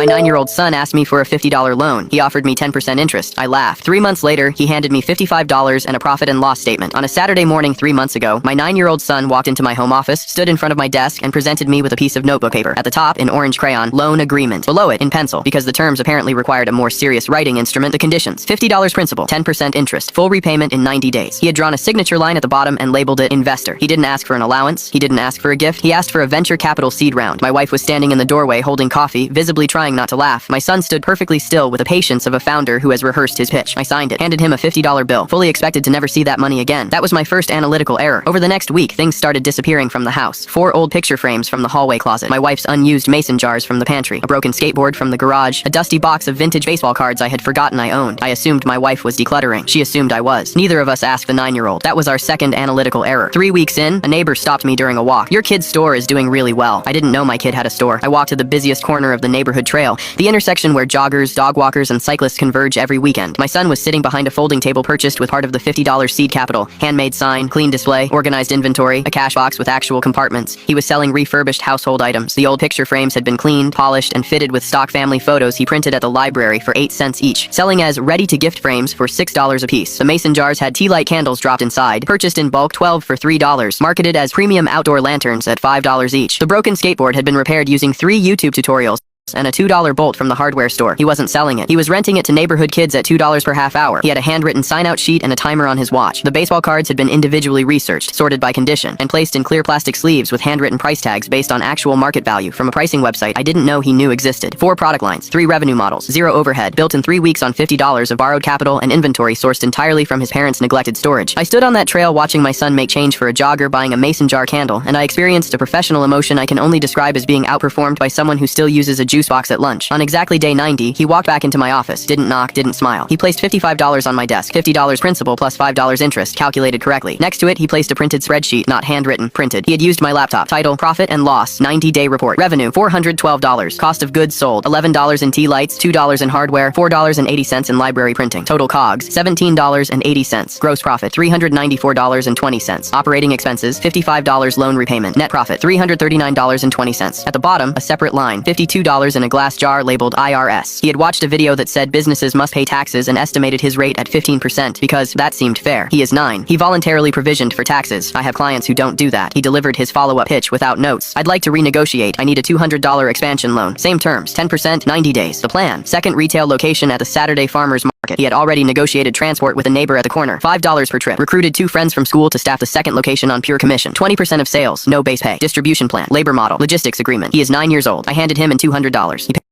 My 9-year-old son asked me for a $50 loan. He offered me 10% interest. I laughed. 3 months later, he handed me $55 and a profit and loss statement. On a Saturday morning 3 months ago, my 9-year-old son walked into my home office, stood in front of my desk, and presented me with a piece of notebook paper. At the top, in orange crayon, loan agreement. Below it, in pencil, because the terms apparently required a more serious writing instrument, the conditions. $50 principal, 10% interest, full repayment in 90 days. He had drawn a signature line at the bottom and labeled it investor. He didn't ask for an allowance. He didn't ask for a gift. He asked for a venture capital seed round. My wife was standing in the doorway holding coffee, visibly trying not to laugh. My son stood perfectly still with the patience of a founder who has rehearsed his pitch. I signed it, handed him a $50 bill, fully expected to never see that money again. That was my first analytical error. Over the next week, things started disappearing from the house. 4 old picture frames from the hallway closet, my wife's unused mason jars from the pantry, a broken skateboard from the garage, a dusty box of vintage baseball cards I had forgotten I owned. I assumed my wife was decluttering. She assumed I was. Neither of us asked the 9-year-old. That was our second analytical error. 3 weeks in, a neighbor stopped me during a walk. "Your kid's store is doing really well." I didn't know my kid had a store. I walked to the busiest corner of the neighborhood trail, the intersection where joggers, dog walkers, and cyclists converge every weekend. My son was sitting behind a folding table purchased with part of the $50 seed capital, handmade sign, clean display, organized inventory, a cash box with actual compartments. He was selling refurbished household items. The old picture frames had been cleaned, polished, and fitted with stock family photos he printed at the library for 8 cents each, selling as ready-to-gift frames for $6 a piece. The mason jars had tea light candles dropped inside, purchased in bulk 12 for $3, marketed as premium outdoor lanterns at $5 each. The broken skateboard had been repaired using 3 YouTube tutorials and a $2 bolt from the hardware store. He wasn't selling it. He was renting it to neighborhood kids at $2 per half hour. He had a handwritten sign-out sheet and a timer on his watch. The baseball cards had been individually researched, sorted by condition, and placed in clear plastic sleeves with handwritten price tags based on actual market value from a pricing website I didn't know he knew existed. 4 product lines, 3 revenue models, 0 overhead, built in 3 weeks on $50 of borrowed capital and inventory sourced entirely from his parents' neglected storage. I stood on that trail watching my son make change for a jogger buying a mason jar candle, and I experienced a professional emotion I can only describe as being outperformed by someone who still uses a juice box at lunch. On exactly day 90, he walked back into my office, didn't knock, didn't smile. He placed $55 on my desk, $50 principal plus $5 interest, calculated correctly. Next to it, he placed a printed spreadsheet, not handwritten, printed. He had used my laptop. Title, profit and loss, 90-day report. Revenue, $412. Cost of goods sold, $11 in tea lights, $2 in hardware, $4.80 in library printing. Total COGS, $17.80. Gross profit, $394.20. Operating expenses, $55 loan repayment. Net profit, $339.20. At the bottom, a separate line, $52 in a glass jar labeled IRS. He had watched a video that said businesses must pay taxes and estimated his rate at 15% because that seemed fair. He is 9. He voluntarily provisioned for taxes. I have clients who don't do that. He delivered his follow-up pitch without notes. "I'd like to renegotiate. I need a $200 expansion loan. Same terms, 10%, 90 days. The plan, second retail location at the Saturday Farmers Market. He had already negotiated transport with a neighbor at the corner. $5 per trip. Recruited 2 friends from school to staff the second location on pure commission. 20% of sales, no base pay. Distribution plan, labor model, logistics agreement. He is 9 years old. I handed him in $200. He